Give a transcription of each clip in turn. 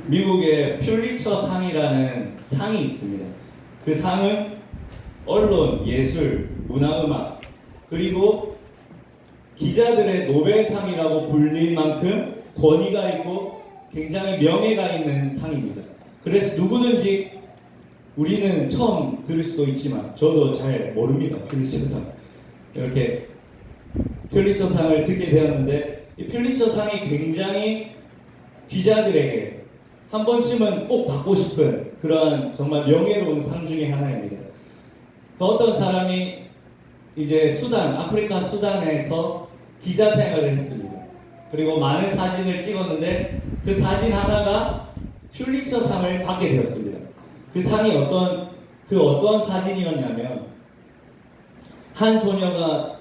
미국의 퓰리처 상이라는 상이 있습니다. 그 상은 언론, 예술, 문화음악, 그리고 기자들의 노벨상이라고 불릴 만큼 권위가 있고 굉장히 명예가 있는 상입니다. 그래서 누구든지 우리는 처음 들을 수도 있지만 저도 잘 모릅니다. 퓰리처상. 이렇게 퓰리처상을 듣게 되었는데 이 퓰리처상이 굉장히 기자들에게 한 번쯤은 꼭 받고 싶은 그러한 정말 명예로운 상 중에 하나입니다. 어떤 사람이 이제 아프리카 수단에서 기자 생활을 했습니다. 그리고 많은 사진을 찍었는데 그 사진 하나가 퓰리처상을 받게 되었습니다. 그 상이 어떤 사진이었냐면 한 소녀가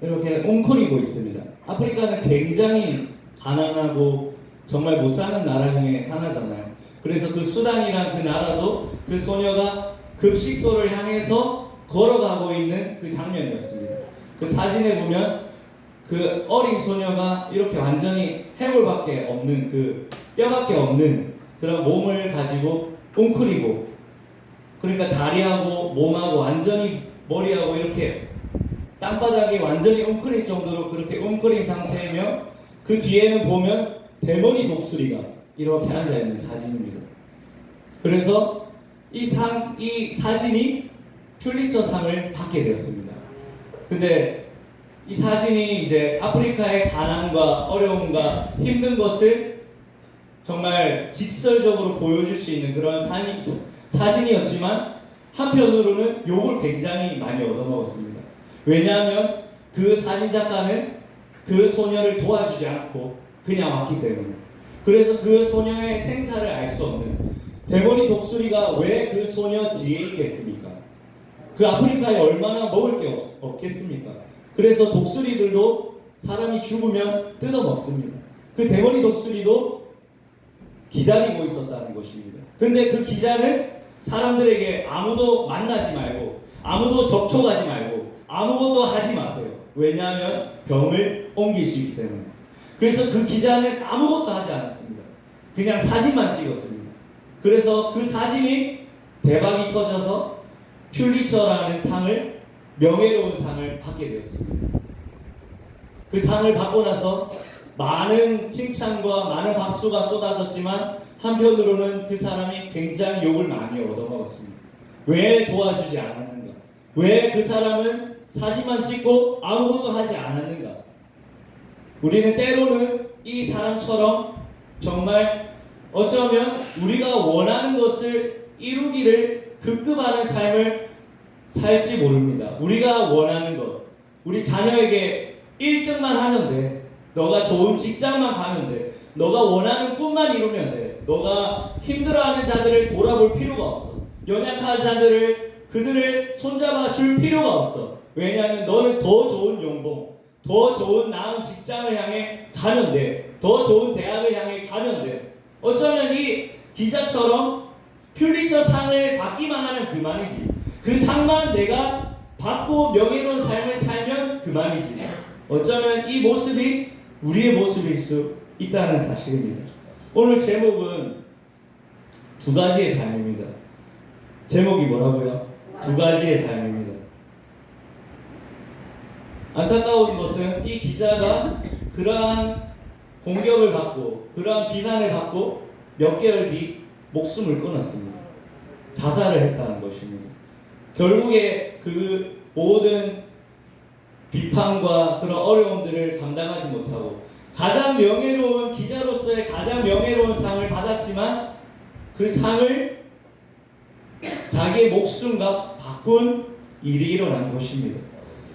이렇게 웅크리고 있습니다. 아프리카는 굉장히 가난하고 정말 못 사는 나라 중에 하나잖아요. 그래서 그 수단이란 그 나라도 그 소녀가 급식소를 향해서 걸어가고 있는 그 장면이었습니다. 그 사진에 보면 그 어린 소녀가 이렇게 완전히 해골밖에 없는 그 뼈밖에 없는 그런 몸을 가지고 웅크리고, 그러니까 다리하고 몸하고 완전히 머리하고 이렇게 땅바닥에 완전히 웅크릴 정도로 그렇게 웅크린 상태이며 그 뒤에는 보면 대머리 독수리가 이렇게 앉아있는 사진입니다. 그래서 이 사진이 퓰리처상을 받게 되었습니다. 근데 이 사진이 이제 아프리카의 가난과 어려움과 힘든 것을 정말 직설적으로 보여줄 수 있는 그런 사진이었지만 한편으로는 욕을 굉장히 많이 얻어먹었습니다. 왜냐하면 그 사진 작가는 그 소녀를 도와주지 않고 그냥 왔기 때문에. 그래서 그 소녀의 생사를 알 수 없는 대머리 독수리가 왜 그 소녀 뒤에 있겠습니까? 그 아프리카에 얼마나 먹을 게 없겠습니까? 그래서 독수리들도 사람이 죽으면 뜯어먹습니다. 그 대머리 독수리도 기다리고 있었다는 것입니다. 근데 그 기자는 사람들에게 아무도 만나지 말고 아무도 접촉하지 말고 아무것도 하지 마세요. 왜냐하면 병을 옮길 수 있기 때문에. 그래서 그 기자는 아무것도 하지 않았습니다. 그냥 사진만 찍었습니다. 그래서 그 사진이 대박이 터져서 퓰리처라는 상을, 명예로운 상을 받게 되었습니다. 그 상을 받고 나서 많은 칭찬과 많은 박수가 쏟아졌지만 한편으로는 그 사람이 굉장히 욕을 많이 얻어먹었습니다. 왜 도와주지 않았는가? 왜 그 사람은 사진만 찍고 아무것도 하지 않았는가? 우리는 때로는 이 사람처럼 정말 어쩌면 우리가 원하는 것을 이루기를 급급하는 삶을 살지 모릅니다. 우리가 원하는 것, 우리 자녀에게 1등만 하면 돼. 너가 좋은 직장만 가면 돼. 너가 원하는 꿈만 이루면 돼. 너가 힘들어하는 자들을 돌아볼 필요가 없어. 연약한 자들을 그들을 손잡아 줄 필요가 없어. 왜냐하면 너는 더 좋은 연봉, 더 좋은 나은 직장을 향해 가면 돼. 더 좋은 대학을 향해 가면 돼. 어쩌면 이 기자처럼 퓰리처 상을 받기만 하면 그만이지. 그 상만 내가 받고 명예로운 삶을 살면 그만이지. 어쩌면 이 모습이 우리의 모습일 수 있다는 사실입니다. 오늘 제목은 두 가지의 삶입니다. 제목이 뭐라고요? 두 가지의 삶입니다. 안타까운 것은 이 기자가 그러한 공격을 받고 그러한 비난을 받고 몇 개월 뒤 목숨을 끊었습니다. 자살을 했다는 것입니다. 결국에 그 모든 비판과 그런 어려움들을 감당하지 못하고 가장 명예로운 기자로서의 가장 명예로운 상을 받았지만 그 상을 자기의 목숨과 바꾼 일이 일어난 것입니다.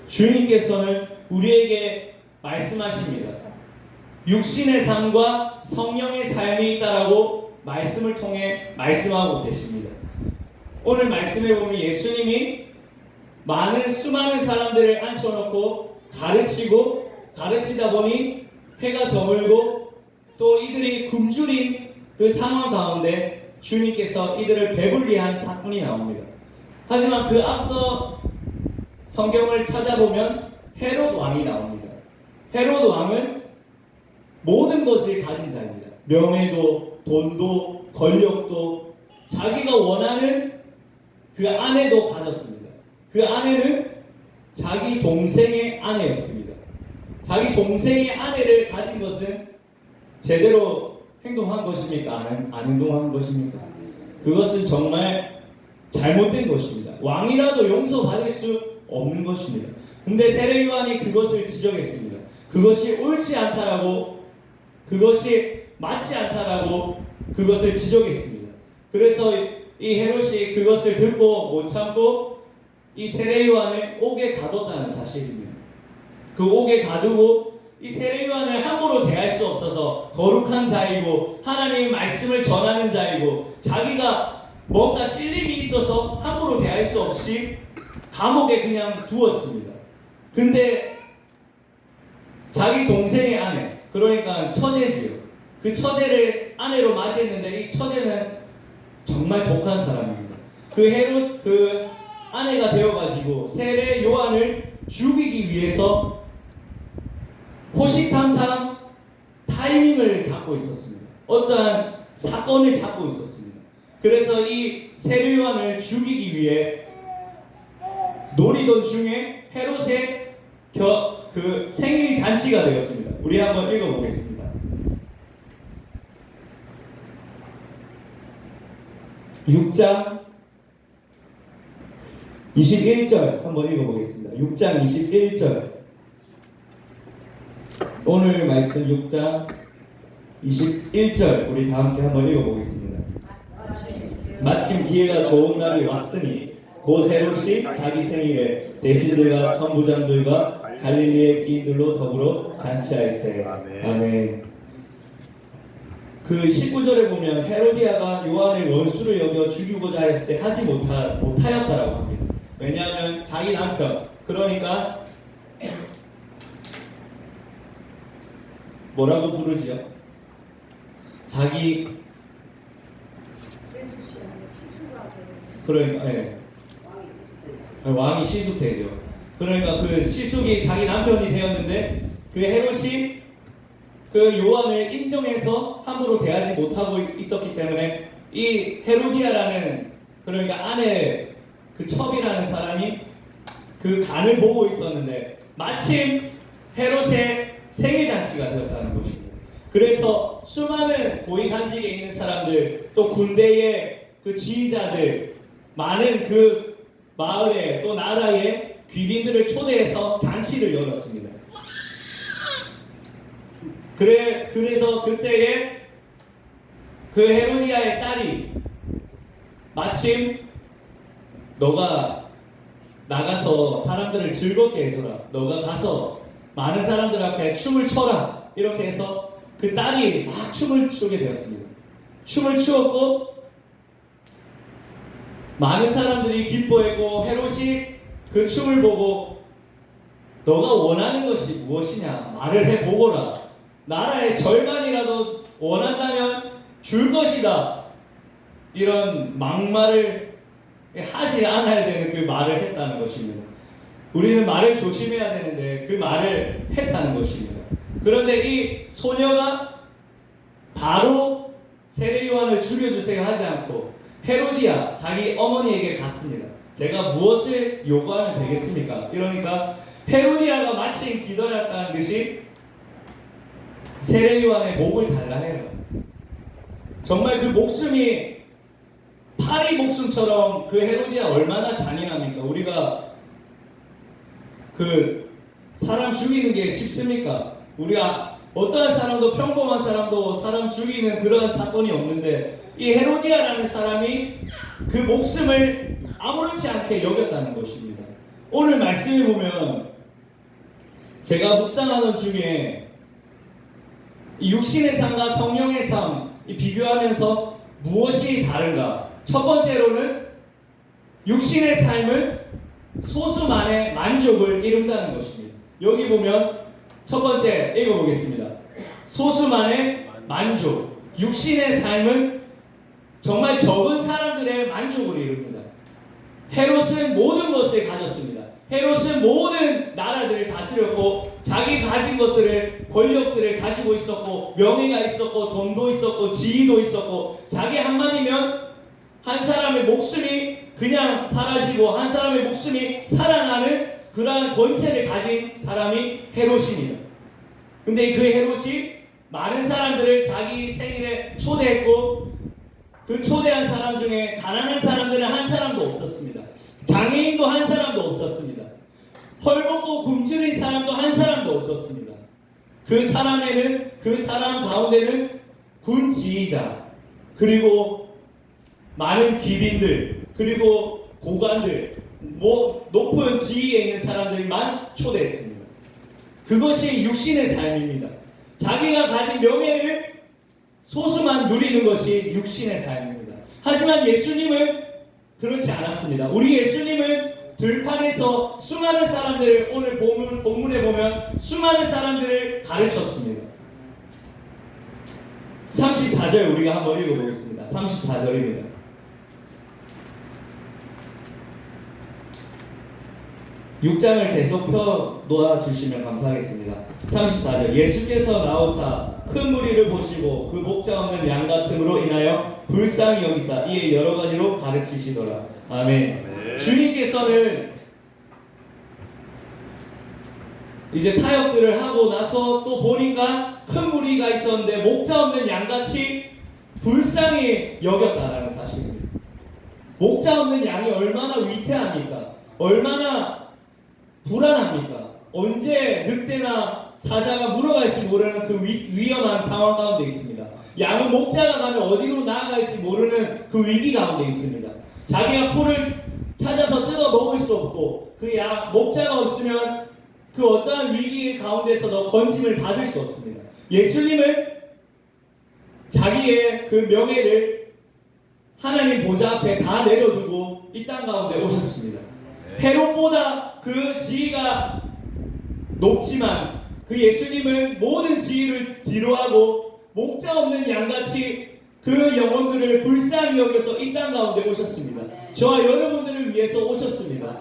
주님께서는 우리에게 말씀하십니다. 육신의 삶과 성령의 삶이 있다라고 말씀을 통해 말씀하고 계십니다. 오늘 말씀에 보면 예수님이 수많은 사람들을 앉혀놓고 가르치다 보니 해가 저물고 또 이들이 굶주린 그 상황 가운데 주님께서 이들을 배불리한 사건이 나옵니다. 하지만 그 앞서 성경을 찾아보면 헤롯 왕이 나옵니다. 헤롯 왕은 모든 것을 가진 자입니다. 명예도, 돈도, 권력도, 자기가 원하는 그 아내도 가졌습니다. 그 아내는 자기 동생의 아내였습니다. 자기 동생의 아내를 가진 것은 제대로 행동한 것입니까? 안 행동한 것입니까? 그것은 정말 잘못된 것입니다. 왕이라도 용서받을 수 없는 것입니다. 근데 세례요한이 그것을 지적했습니다. 그것이 옳지 않다라고, 그것이 맞지 않다라고 그것을 지적했습니다. 그래서 이 헤롯이 그것을 듣고 못 참고 이 세례요한을 옥에 가뒀다는 사실입니다. 그 옥에 가두고 이 세례요한을 함부로 대할 수 없어서 거룩한 자이고 하나님의 말씀을 전하는 자이고 자기가 뭔가 찔림이 있어서 함부로 대할 수 없이 감옥에 그냥 두었습니다. 근데 자기 동생의 아내, 그러니까 처제지요. 그 처제를 아내로 맞이했는데 이 처제는 정말 독한 사람입니다. 그 아내가 되어가지고 세례 요한을 죽이기 위해서 호시탐탐 타이밍을 잡고 있었습니다. 어떠한 사건을 잡고 있었습니다. 그래서 이 세례 요한을 죽이기 위해 노리던 중에 헤롯의 그 생일 잔치가 되었습니다. 우리 한번 읽어보겠습니다. 6장 21절 한번 읽어보겠습니다. 6장 21절. 오늘 말씀 6장 21절 우리 다 함께 한번 읽어보겠습니다. 마침 기회가 좋은 날이 왔으니 곧 헤롯이 자기 생일에 대신들과 천부장들과 갈릴리의 기인들로 더불어 잔치하였어요. 아멘. 그 19절에 보면 헤로디아가 요한을 원수를 여겨 죽이고자 하였을 때 하지 못하였다라고 합니다. 왜냐하면 자기 남편, 그러니까 뭐라고 부르지요? 자기 그러니까 왕이 시숙되죠. 그러니까 그 시숙이 자기 남편이 되었는데 그 헤롯이 그 요한을 인정해서 함부로 대하지 못하고 있었기 때문에 이 헤로디아라는, 그러니까 아내 그 첩이라는 사람이 그 간을 보고 있었는데 마침 헤롯의 생일잔치가 되었다는 것입니다. 그래서 수많은 고위 간직에 있는 사람들, 또 군대의 그 지휘자들, 많은 그 마을에 또 나라의 귀빈들을 초대해서 잔치를 열었습니다. 그래서 그때에 그 헤로디아의 딸이 마침 너가 나가서 사람들을 즐겁게 해줘라, 너가 가서 많은 사람들 앞에 춤을 춰라, 이렇게 해서 그 딸이 막 춤을 추게 되었습니다. 춤을 추었고 많은 사람들이 기뻐했고 헤롯이 그 춤을 보고 너가 원하는 것이 무엇이냐 말을 해보거라, 나라의 절반이라도 원한다면 줄 것이다, 이런 막말을 하지 않아야 되는 그 말을 했다는 것입니다. 우리는 말을 조심해야 되는데 그 말을 했다는 것입니다. 그런데 이 소녀가 바로 세례 요한을 죽여주세요 하지 않고 헤로디아 자기 어머니에게 갔습니다. 제가 무엇을 요구하면 되겠습니까? 이러니까 헤로디아가 마침 기다렸다는 듯이 세례 요한의 목을 달라 해요. 정말 그 목숨이 파리 목숨처럼, 그 헤로디아 얼마나 잔인합니까? 우리가 그 사람 죽이는 게 쉽습니까? 우리가 어떠한 사람도, 평범한 사람도 사람 죽이는 그런 사건이 없는데 이 헤로디아라는 사람이 그 목숨을 아무렇지 않게 여겼다는 것입니다. 오늘 말씀을 보면 제가 묵상하는 중에 이 육신의 삶과 성령의 삶 비교하면서 무엇이 다른가? 첫 번째로는 육신의 삶은 소수만의 만족을 이룬다는 것입니다. 여기 보면 첫 번째 읽어보겠습니다. 소수만의 만족. 육신의 삶은 정말 적은 사람들의 만족을 이룹니다. 헤롯은 모든 것을 가졌습니다. 헤롯은 모든 나라들을 다스렸고 자기 가진 것들을, 권력들을 가지고 있었고, 명예가 있었고, 돈도 있었고, 지위도 있었고, 자기 한마디면 한 사람의 목숨이 그냥 사라지고 한 사람의 목숨이 살아나는 그러한 권세를 가진 사람이 헤롯입니다. 근데 그 헤롯이 많은 사람들을 자기 생일에 초대했고, 그 초대한 사람 중에 가난한 사람들은 한 사람도 없었습니다. 장애인도 한 사람도 없었습니다. 헐벗고 굶주린 사람도 한 사람도 없었습니다. 그 사람 가운데는 군 지휘자, 그리고 많은 기빈들, 그리고 고관들, 높은 지위에 있는 사람들만 초대했습니다. 그것이 육신의 삶입니다. 자기가 가진 명예를 소수만 누리는 것이 육신의 삶입니다. 하지만 예수님은 그렇지 않았습니다. 우리 예수님은 들판에서 수많은 사람들을, 오늘 본문에 보면 수많은 사람들을 가르쳤습니다. 34절 우리가 한번 읽어보겠습니다. 34절입니다. 육장을 계속 펴 놓아주시면 감사하겠습니다. 34절 예수께서 나오사 큰 무리를 보시고 그 목자 없는 양 같음으로 인하여 불쌍히 여기사 이에 여러 가지로 가르치시더라. 아멘. 네. 주님께서는 이제 사역들을 하고 나서 또 보니까 큰 무리가 있었는데 목자 없는 양같이 불쌍히 여겼다라는 사실입니다. 목자 없는 양이 얼마나 위태합니까? 얼마나 불안합니까? 언제 늑대나 사자가 물어갈지 모르는 그 위험한 상황 가운데 있습니다. 양은 목자가 가면 어디로 나아갈지 모르는 그 위기 가운데 있습니다. 자기가 풀을 찾아서 뜯어 먹을 수 없고, 그 목자가 없으면 그 어떠한 위기 가운데서도 건짐을 받을 수 없습니다. 예수님은 자기의 그 명예를 하나님 보좌 앞에 다 내려두고 이 땅 가운데 오셨습니다. 헤롯보다 그 지위가 높지만 그 예수님은 모든 지위를 뒤로하고 목자 없는 양같이 그 영혼들을 불쌍히 여겨서 이 땅 가운데 오셨습니다. 저와 여러분들을 위해서 오셨습니다.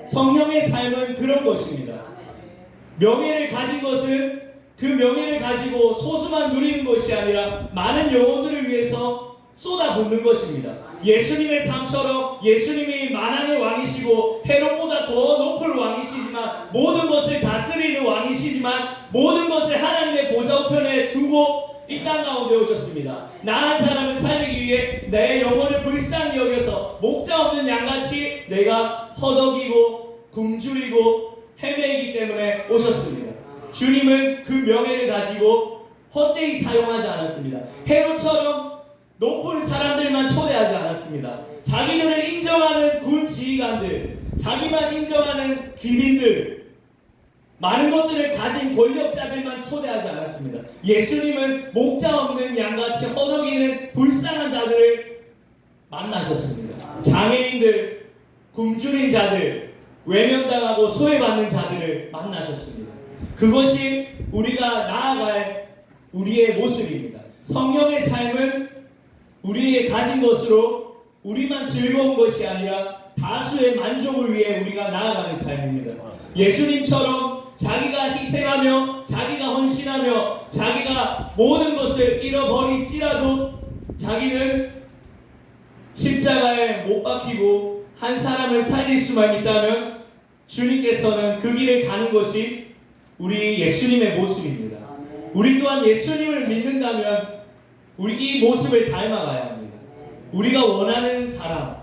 성령의 삶은 그런 것입니다. 명예를 가진 것은 그 명예를 가지고 소수만 누리는 것이 아니라 많은 영혼들을 위해서 쏟아붓는 것입니다. 예수님의 삶처럼 예수님이 만왕의 왕이시고 헤롯보다 더 높은 왕이시지만, 모든 것을 다스리는 왕이시지만, 모든 것을 하나님의 보좌 우편에 두고 이 땅 가운데 오셨습니다. 나 한 사람을 살리기 위해 내 영혼을 불쌍히 여겨서 목자 없는 양같이 내가 허덕이고 굶주리고 헤매이기 때문에 오셨습니다. 주님은 그 명예를 가지고 헛되이 사용하지 않았습니다. 헤롯처럼 높은 사람들만 초대하지 않았습니다. 자기들을 인정하는 군 지휘관들, 자기만 인정하는 기민들, 많은 것들을 가진 권력자들만 초대하지 않았습니다. 예수님은 목자 없는 양같이 허덕이는 불쌍한 자들을 만나셨습니다. 장애인들, 굶주린 자들, 외면당하고 소외받는 자들을 만나셨습니다. 그것이 우리가 나아갈 우리의 모습입니다. 성령의 삶은 우리의 가진 것으로 우리만 즐거운 것이 아니라 다수의 만족을 위해 우리가 나아가는 삶입니다. 예수님처럼 자기가 희생하며 자기가 헌신하며 자기가 모든 것을 잃어버릴지라도 자기는 십자가에 못 박히고 한 사람을 살릴 수만 있다면 주님께서는 그 길을 가는 것이 우리 예수님의 모습입니다. 우리 또한 예수님을 믿는다면 우리 이 모습을 닮아가야 합니다. 우리가 원하는 사람,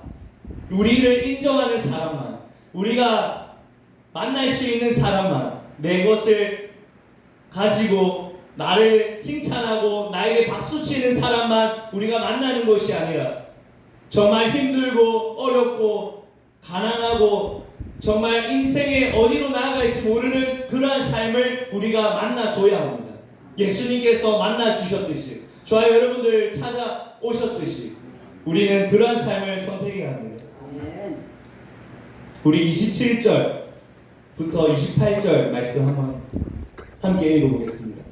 우리를 인정하는 사람만, 우리가 만날 수 있는 사람만, 내 것을 가지고 나를 칭찬하고 나에게 박수치는 사람만 우리가 만나는 것이 아니라 정말 힘들고 어렵고 가난하고 정말 인생에 어디로 나아갈지 모르는 그러한 삶을 우리가 만나줘야 합니다. 예수님께서 만나주셨듯이, 저와 여러분들 찾아오셨듯이 우리는 그러한 삶을 선택해야 합니다. 우리 27절부터 28절 말씀 한번 함께 읽어보겠습니다.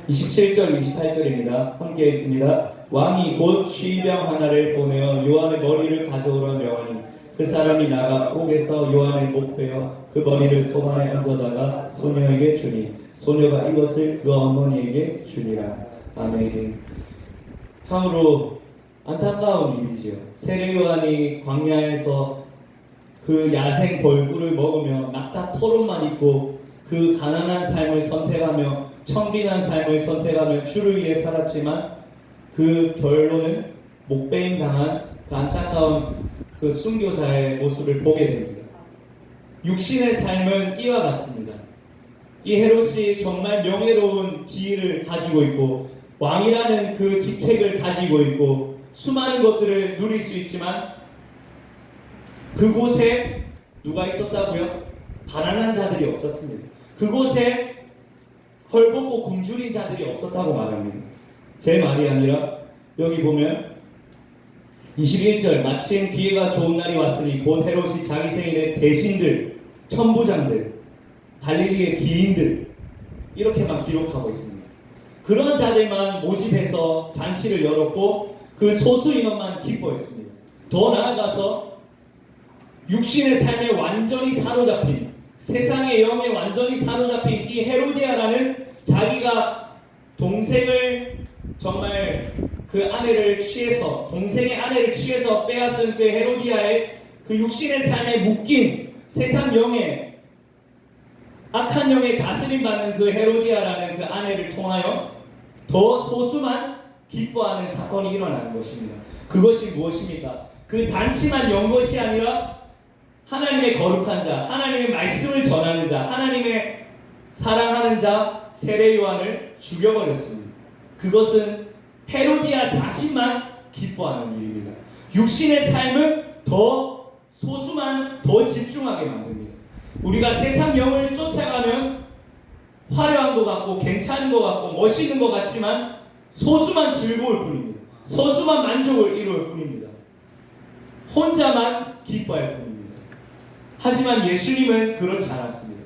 27절, 28절입니다. 함께 읽습니다. 왕이 곧 쉬병 하나를 보내어 요한의 머리를 가져오라 명하니 그 사람이 나가 옥에서 요한의 목 베어 그 머리를 소반에 얹어다가 소녀에게 주니 소녀가 이것을 그 어머니에게 주니라. 아멘. 참으로 안타까운 일이지요. 세례 요한이 광야에서 그 야생 벌꿀을 먹으며 낙타 토론만 있고 그 가난한 삶을 선택하며 청빈한 삶을 선택하며 주를 위해 살았지만 그 결론은 목베임 당한 그 안타까운 그 순교자의 모습을 보게 됩니다. 육신의 삶은 이와 같습니다. 이 헤롯이 정말 명예로운 지위를 가지고 있고 왕이라는 그 직책을 가지고 있고 수많은 것들을 누릴 수 있지만 그곳에 누가 있었다고요? 가난한 자들이 없었습니다. 그곳에 헐벗고 굶주린 자들이 없었다고 말합니다. 제 말이 아니라 여기 보면 21절 마침 기회가 좋은 날이 왔으니 곧 헤롯이 자기 생일에 대신들, 천부장들, 갈릴리의 기인들 이렇게만 기록하고 있습니다. 그런 자들만 모집해서 잔치를 열었고 그 소수 인원만 기뻐했습니다. 더 나아가서 육신의 삶에 완전히 사로잡힌 세상의 영에 완전히 사로잡힌 이 헤로디아라는 자기가 동생을 정말 그 아내를 취해서 동생의 아내를 취해서 빼앗은 그 헤로디아의 그 육신의 삶에 묶인 세상 영에 악한 영에 다스림 받는 그 헤로디아라는 그 아내를 통하여 더 소수만 기뻐하는 사건이 일어나는 것입니다. 그것이 무엇입니까? 그 잔치만 연 것이 아니라 하나님의 거룩한 자, 하나님의 말씀을 전하는 자, 하나님의 사랑하는 자 세례 요한을 죽여버렸습니다. 그것은 헤로디아 자신만 기뻐하는 일입니다. 육신의 삶은 더 소수만 더 집중하게 만듭니다. 우리가 세상 영을 쫓아가면 화려한 것 같고 괜찮은 것 같고 멋있는 것 같지만 소수만 즐거울 뿐입니다. 소수만 만족을 이룰 뿐입니다. 혼자만 기뻐할 뿐입니다. 하지만 예수님은 그렇지 않았습니다.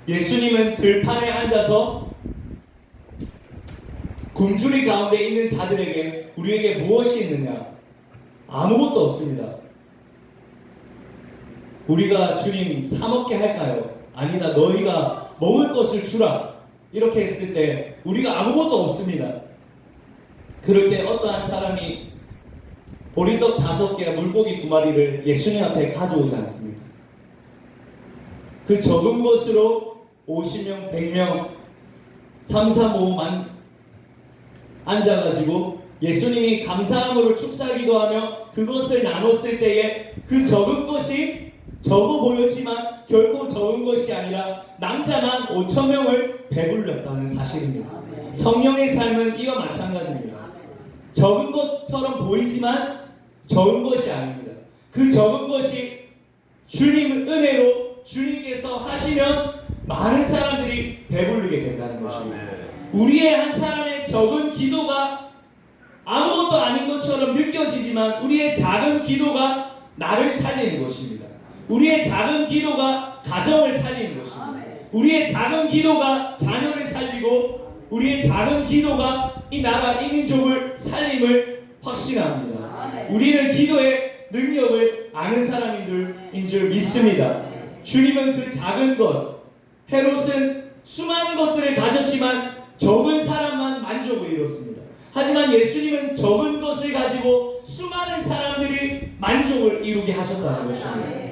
예수님은 들판에 앉아서 굶주리 가운데 있는 자들에게 우리에게 무엇이 있느냐? 아무것도 없습니다. 우리가 주님 사 먹게 할까요? 아니다. 너희가 먹을 것을 주라. 이렇게 했을 때 우리가 아무것도 없습니다. 그럴 때 어떠한 사람이 보리떡 5개와 물고기 2마리를 예수님 앞에 가져오지 않습니까? 그 적은 것으로 50명, 100명, 3, 4, 5만 앉아가지고 예수님이 감사함으로 축사기도하며 그것을 나눴을 때에 그 적은 것이 적어 보였지만 결코 적은 것이 아니라 남자만 5,000명을 배불렸다는 사실입니다. 성령의 삶은 이와 마찬가지입니다. 적은 것처럼 보이지만 적은 것이 아닙니다. 그 적은 것이 주님 은혜로 주님께서 하시면 많은 사람들이 배부르게 된다는 것입니다. 우리의 한 사람의 적은 기도가 아무것도 아닌 것처럼 느껴지지만 우리의 작은 기도가 나를 살리는 것입니다. 우리의 작은 기도가 가정을 살리는 것입니다. 우리의 작은 기도가 자녀를 살리고 우리의 작은 기도가 이 나라 이 민족을 살림을 확신합니다. 우리는 기도의 능력을 아는 사람인 줄 믿습니다. 주님은 그 작은 것, 헤롯은 수많은 것들을 가졌지만 적은 사람만 만족을 이뤘습니다. 하지만 예수님은 적은 것을 가지고 수많은 사람들이 만족을 이루게 하셨다는 것입니다.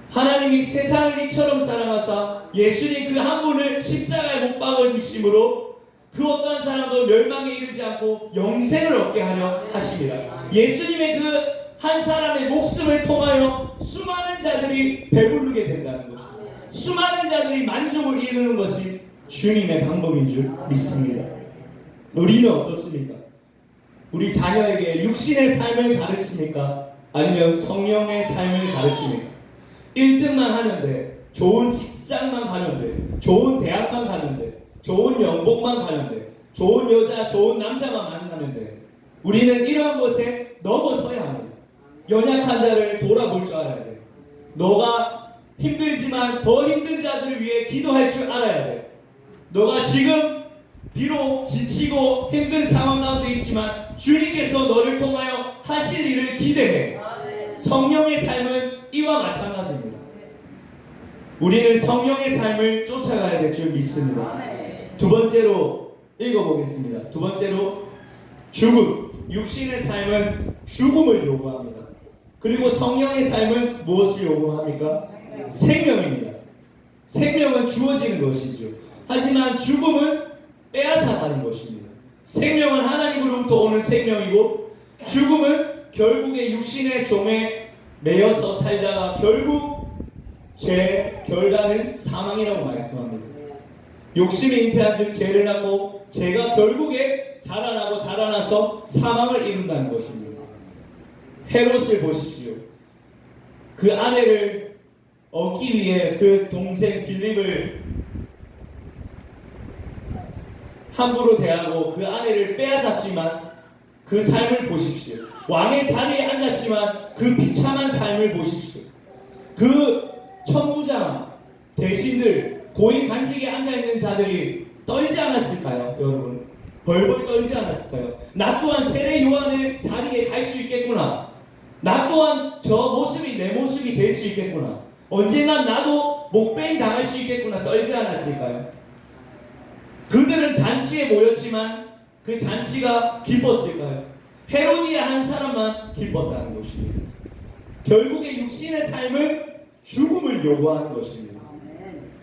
하나님이 세상을 이처럼 사랑하사 예수님 그 한 분을 십자가에 못 박으심으로 그 어떠한 사람도 멸망에 이르지 않고 영생을 얻게 하려 하십니다. 예수님의 그 한 사람의 목숨을 통하여 수많은 자들이 배부르게 된다는 것입니다. 수많은 자들이 만족을 이루는 것이 주님의 방법인 줄 믿습니다. 우리는 어떻습니까? 우리 자녀에게 육신의 삶을 가르칩니까? 아니면 성령의 삶을 가르칩니까? 1등만 하는데, 좋은 직장만 가는데, 좋은 대학만 가는데, 좋은 연봉만 가는데, 좋은 여자, 좋은 남자만 만나는데 우리는 이러한 것에 넘어서야 합니다. 연약한 자를 돌아볼 줄 알아야 돼. 너가 힘들지만 더 힘든 자들을 위해 기도할 줄 알아야 돼. 너가 지금 비록 지치고 힘든 상황 가운데 있지만 주님께서 너를 통하여 하실 일을 기대해. 성령의 삶은 이와 마찬가지입니다. 우리는 성령의 삶을 쫓아가야 될 줄 믿습니다. 두 번째로 읽어보겠습니다. 두 번째로 죽음. 육신의 삶은 죽음을 요구합니다. 그리고 성령의 삶은 무엇을 요구합니까? 생명입니다. 생명은 주어지는 것이죠. 하지만 죽음은 빼앗아가는 것입니다. 생명은 하나님으로부터 오는 생명이고 죽음은 결국에 육신의 종에 매여서 살다가 결국 죄 결과는 사망이라고 말씀합니다. 욕심이 잉태한 즉 죄를 낳고 죄가 결국에 자라나서 사망을 이룬다는 것입니다. 헤롯을 보십시오. 그 아내를 얻기 위해 그 동생 빌립을 함부로 대하고 그 아내를 빼앗았지만 그 삶을 보십시오. 왕의 자리에 앉았지만 그 비참한 삶을 보십시오. 그 천부장 대신들 고인 간직에 앉아있는 자들이 떨지 않았을까요? 여러분 벌벌 떨지 않았을까요? 나 또한 세례 요한의 자리에 갈 수 있겠구나. 나 또한 저 모습이 내 모습이 될 수 있겠구나. 언젠간 나도 목베임 당할 수 있겠구나. 떨지 않았을까요? 그들은 잔치에 모였지만 그 잔치가 기뻤을까요? 헤로디아 한 사람만 기뻤다는 것입니다. 결국에 육신의 삶은 죽음을 요구하는 것입니다.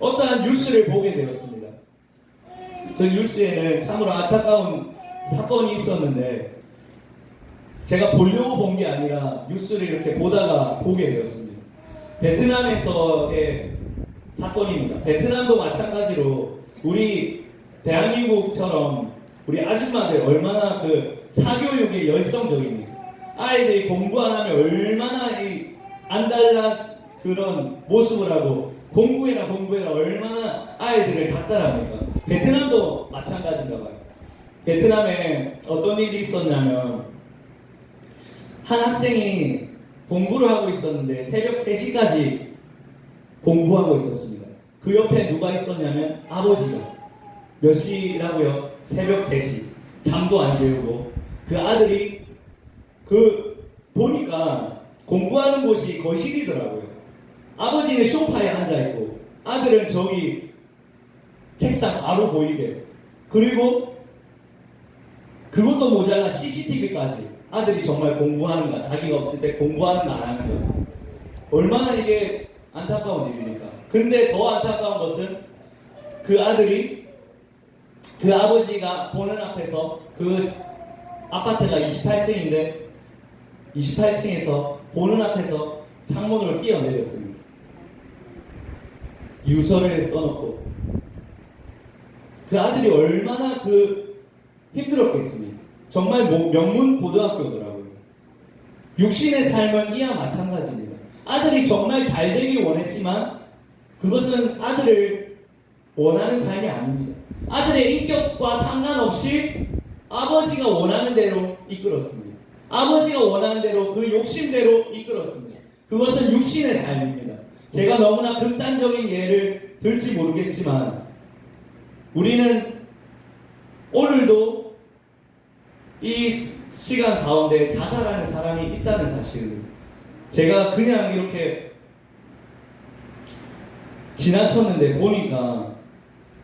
어떠한 뉴스를 보게 되었습니다. 그 뉴스에는 참으로 안타까운 사건이 있었는데 제가 보려고 본 게 아니라 뉴스를 이렇게 보다가 보게 되었습니다. 베트남에서의 사건입니다. 베트남도 마찬가지로 우리 대한민국처럼 우리 아줌마들 얼마나 그 사교육에 열성적입니까? 아이들이 공부 안 하면 얼마나 이 안달난 그런 모습을 하고 공부해라 얼마나 아이들을 닥달합니까? 베트남도 마찬가지인가 봐요. 베트남에 어떤 일이 있었냐면 한 학생이 공부를 하고 있었는데 새벽 3시까지 공부하고 있었습니다. 그 옆에 누가 있었냐면 아버지가. 몇 시라고요? 새벽 3시. 잠도 안 재우고 그 아들이 보니까 공부하는 곳이 거실이더라고요. 아버지는 소파에 앉아있고 아들은 저기 책상 바로 보이게. 그리고 그것도 모자라 CCTV까지. 아들이 정말 공부하는가, 자기가 없을 때 공부하는가 안 하는가. 얼마나 이게 안타까운 일입니까? 근데 더 안타까운 것은 그 아들이 그 아버지가 보는 앞에서 그 아파트가 28층인데 28층에서 보는 앞에서 창문으로 뛰어내렸습니다. 유서를 써놓고 그 아들이 얼마나 힘들었겠습니까? 정말 명문 고등학교더라고요. 육신의 삶은 이와 마찬가지입니다. 아들이 정말 잘 되길 원했지만 그것은 아들을 원하는 삶이 아닙니다. 아들의 인격과 상관없이 아버지가 원하는 대로 이끌었습니다. 아버지가 원하는 대로 그 욕심대로 이끌었습니다. 그것은 육신의 삶입니다. 제가 너무나 극단적인 예를 들지 모르겠지만 우리는 오늘도 이 시간 가운데 자살하는 사람이 있다는 사실을 제가 그냥 이렇게 지나쳤는데 보니까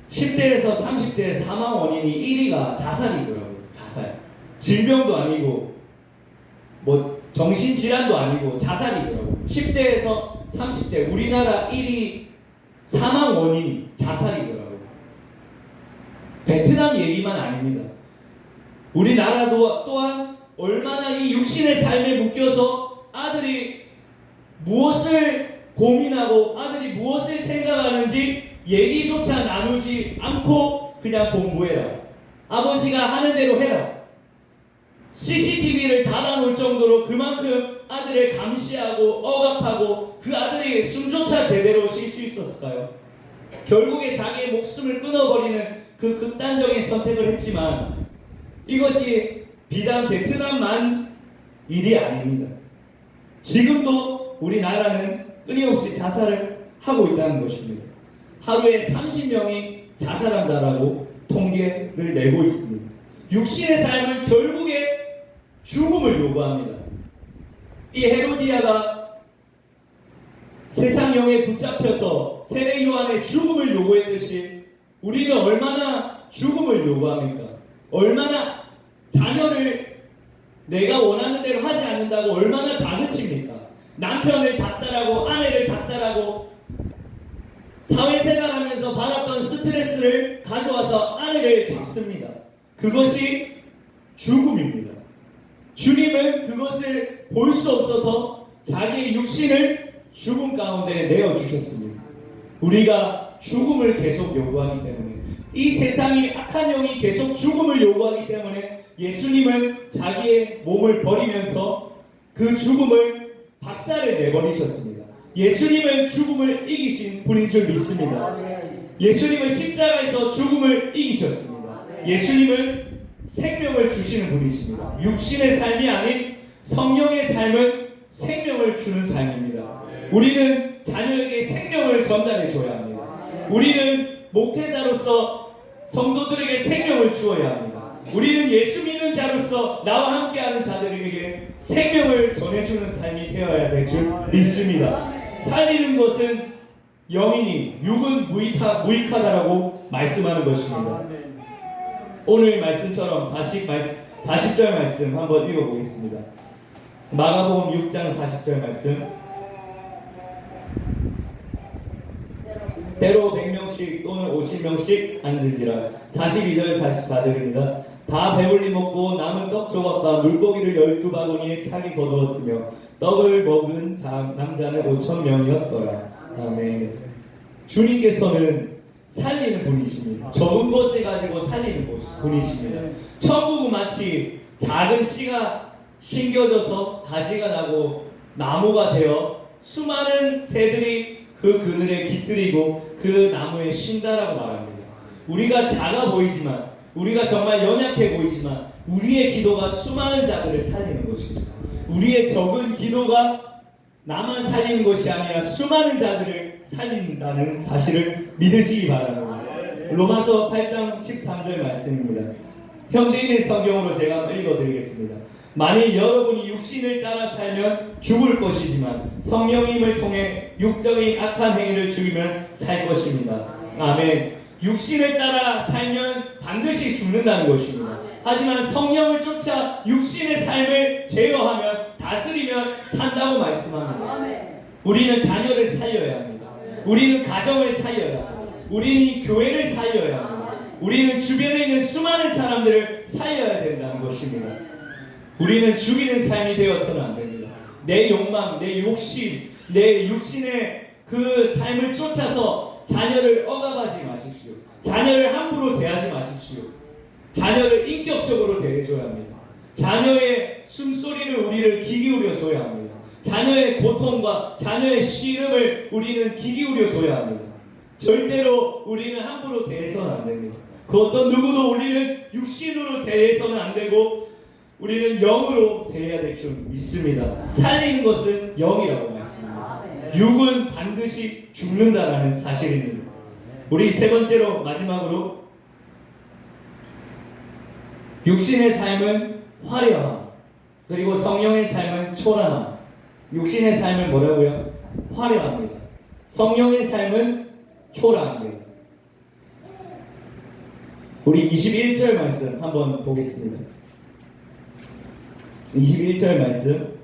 10대에서 30대 사망 원인이 1위가 자살이더라고요. 자살. 질병도 아니고 뭐 정신질환도 아니고 자살이더라고요. 10대에서 30대 우리나라 1위 사망 원인이 자살이더라고요. 베트남 얘기만 아닙니다. 우리나라도 또한 얼마나 이 육신의 삶에 묶여서 아들이 무엇을 고민하고 아들이 무엇을 생각하는지 얘기조차 나누지 않고 그냥 공부해라. 아버지가 하는 대로 해라. CCTV를 달아놓을 정도로 그만큼 아들을 감시하고 억압하고 그 아들이 숨조차 제대로 쉴 수 있었을까요? 결국에 자기의 목숨을 끊어버리는 그 극단적인 선택을 했지만 이것이 비단 베트남만 일이 아닙니다. 지금도 우리나라는 끊임없이 자살을 하고 있다는 것입니다. 하루에 30명이 자살한다라고 통계를 내고 있습니다. 육신의 삶은 결국에 죽음을 요구합니다. 이 헤로디아가 세상 영에 붙잡혀서 세례 요한의 죽음을 요구했듯이 우리는 얼마나 죽음을 요구합니까? 얼마나 자녀를 내가 원하는 대로 하지 않는다고 얼마나 다그칩니까? 남편을 닥달하고 아내를 닥달하고 사회생활하면서 받았던 스트레스를 가져와서 아내를 잡습니다. 그것이 죽음입니다. 주님은 그것을 볼 수 없어서 자기의 육신을 죽음 가운데 내어주셨습니다. 우리가 죽음을 계속 요구하기 때문에, 이 세상이 악한 영이 계속 죽음을 요구하기 때문에 예수님은 자기의 몸을 버리면서 그 죽음을 박살을 내버리셨습니다. 예수님은 죽음을 이기신 분인 줄 믿습니다. 예수님은 십자가에서 죽음을 이기셨습니다. 예수님은 생명을 주시는 분이십니다. 육신의 삶이 아닌 성령의 삶은 생명을 주는 삶입니다. 우리는 자녀에게 생명을 전달해 줘야 합니다. 우리는 목회자로서 성도들에게 생명을 주어야 합니다. 우리는 예수 믿는 자로서 나와 함께하는 자들에게 생명을 전해주는 삶이 되어야 될 줄 믿습니다. 살리는 것은 영이니 육은 무익하다라고 말씀하는 것입니다. 오늘 말씀처럼 40절 말씀 한번 읽어보겠습니다. 마가복음 6장 40절 말씀. 때로 100명씩 또는 50명씩 앉은지라. 42절 44절입니다. 다 배불리 먹고 남은 떡 조각과 물고기를 12바구니에 차게 거두었으며 떡을 먹은 남자는 5,000명이었더라. 아멘. 주님께서는 살리는 분이십니다. 적은 것을 가지고 살리는 분이십니다. 천국은 마치 작은 씨가 심겨져서 가지가 나고 나무가 되어 수많은 새들이 그 그늘에 깃들이고 그 나무에 쉰다라고 말합니다. 우리가 작아 보이지만, 우리가 정말 연약해 보이지만 우리의 기도가 수많은 자들을 살리는 것입니다. 우리의 적은 기도가 나만 살리는 것이 아니라 수많은 자들을 살린다는 사실을 믿으시기 바랍니다. 로마서 8장 13절 말씀입니다. 현대인의 성경으로 제가 한번 읽어드리겠습니다. 만일 여러분이 육신을 따라 살면 죽을 것이지만 성령님을 통해 육적인 악한 행위를 죽이면 살 것입니다. 아멘. 육신을 따라 살면 반드시 죽는다는 것입니다. 하지만 성령을 쫓아 육신의 삶을 제어하면, 다스리면 산다고 말씀합니다. 우리는 자녀를 살려야 합니다. 우리는 가정을 살려야 합니다. 우리는 교회를 살려야 합니다. 우리는 주변에 있는 수많은 사람들을 살려야 된다는 것입니다. 우리는 죽이는 삶이 되어서는 안 됩니다. 내 욕망, 내 욕심, 내 육신의 그 삶을 쫓아서 자녀를 억압하지 마십시오. 자녀를 함부로 대하지 마십시오. 자녀를 인격적으로 대해줘야 합니다. 자녀의 숨소리를 우리를 귀 기울여 줘야 합니다. 자녀의 고통과 자녀의 시름을 우리는 귀 기울여 줘야 합니다. 절대로 우리는 함부로 대해서는 안 됩니다. 그 어떤 누구도 우리는 육신으로 대해서는 안 되고 우리는 영으로 대해야 될 줄 믿습니다. 살리는 것은 영이라고 말씀합니다. 육은 반드시 죽는다라는 사실입니다. 우리 세 번째로, 마지막으로, 육신의 삶은 화려함, 그리고 성령의 삶은 초라함. 육신의 삶은 뭐라고요? 화려합니다. 성령의 삶은 초라합니다. 우리 21절 말씀 한번 보겠습니다. 21절 말씀.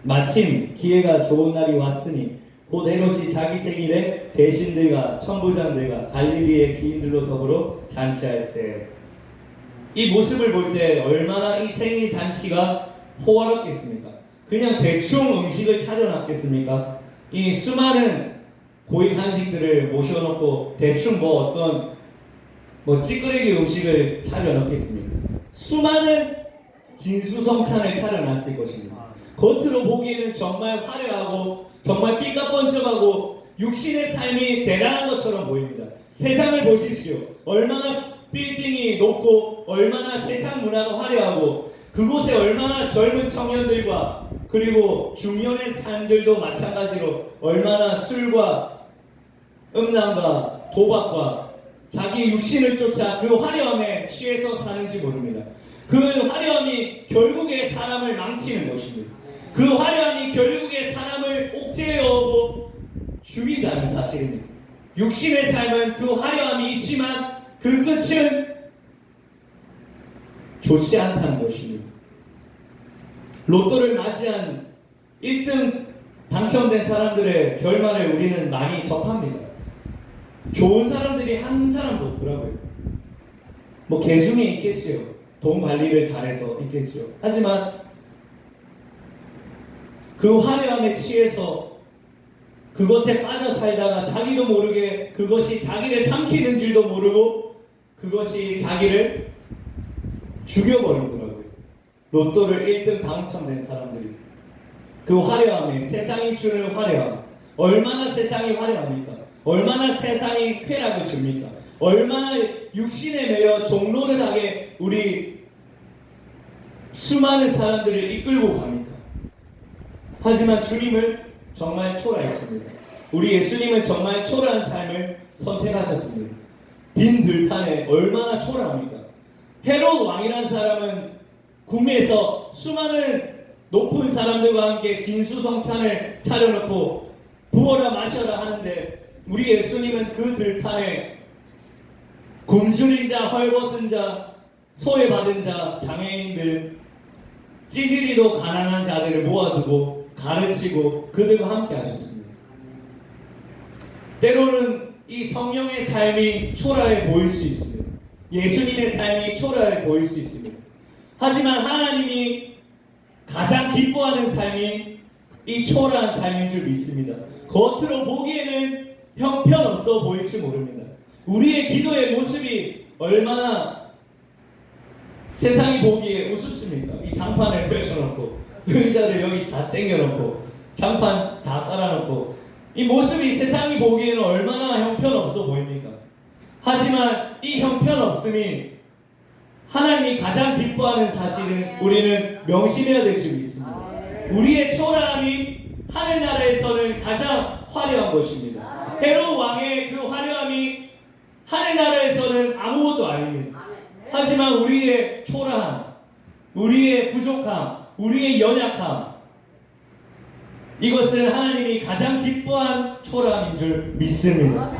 마침 기회가 좋은 날이 왔으니 곧 헤롯이 자기 생일에 대신들과 천부장들과 갈릴리의 기인들로 더불어 잔치할세. 이 모습을 볼 때 얼마나 이 생일 잔치가 호화롭겠습니까? 그냥 대충 음식을 차려놨겠습니까? 이 수많은 고위 간식들을 모셔놓고 대충 어떤 찌끄레기 음식을 차려놓겠습니까? 수많은 진수성찬을 차려놨을 것입니다. 겉으로 보기에는 정말 화려하고 정말 삐까뻔쩍하고 육신의 삶이 대단한 것처럼 보입니다. 세상을 보십시오. 얼마나 빌딩이 높고 얼마나 세상 문화가 화려하고 그곳에 얼마나 젊은 청년들과 그리고 중년의 삶들도 마찬가지로 얼마나 술과 음란과 도박과 자기 육신을 쫓아 그 화려함에 취해서 사는지 모릅니다. 그 화려함이 결국에 사람을 망치는 것입니다. 그 화려함이 결국에 사람을 옥죄어 죽인다는 사실입니다. 육신의 삶은 그 화려함이 있지만 그 끝은 좋지 않다는 것입니다. 로또를 맞이한 1등 당첨된 사람들의 결말을 우리는 많이 접합니다. 좋은 사람들이 한 사람도 없더라고요. 뭐 개중에 있겠지요. 돈 관리를 잘해서 있겠지요. 하지만 그 화려함에 취해서 그것에 빠져 살다가 자기도 모르게 그것이 자기를 삼키는 줄도 모르고 그것이 자기를 죽여버리더라고요. 로또를 1등 당첨된 사람들이. 그 화려함에, 세상이 주는 화려함, 얼마나 세상이 화려합니까? 얼마나 세상이 쾌락을 줍니까? 얼마나 육신에 매여 종로릇하게 우리 수많은 사람들을 이끌고 갑니까? 하지만 주님은 정말 초라했습니다. 우리 예수님은 정말 초라한 삶을 선택하셨습니다. 빈 들판에 얼마나 초라합니까? 헤롯 왕이라는 사람은 궁에서 수많은 높은 사람들과 함께 진수성찬을 차려놓고 부어라 마셔라 하는데 우리 예수님은 그 들판에 굶주린 자, 헐벗은 자, 소외받은 자, 장애인들, 찌질이도 가난한 자들을 모아두고 가르치고 그들과 함께 하셨습니다. 때로는 이 성령의 삶이 초라해 보일 수 있습니다. 예수님의 삶이 초라해 보일 수 있습니다. 하지만 하나님이 가장 기뻐하는 삶이 이 초라한 삶인 줄 믿습니다. 겉으로 보기에는 형편없어 보일지 모릅니다. 우리의 기도의 모습이 얼마나 세상이 보기에 우습습니까? 이 장판을 펼쳐놓고 의자를 여기 다 당겨놓고 장판 다 깔아놓고 이 모습이 세상이 보기에는 얼마나 형편없어 보입니까? 하지만 이 형편없음이 하나님이 가장 기뻐하는 사실은 우리는 명심해야 될 줄 믿습니다. 우리의 초라함이 하늘나라에서는 가장 화려한 것입니다. 헤롯 왕의 그 화려함이 하늘나라에서는 아무것도 아닙니다. 하지만 우리의 초라함, 우리의 부족함, 우리의 연약함, 이것은 하나님이 가장 기뻐한 초라함인 줄 믿습니다.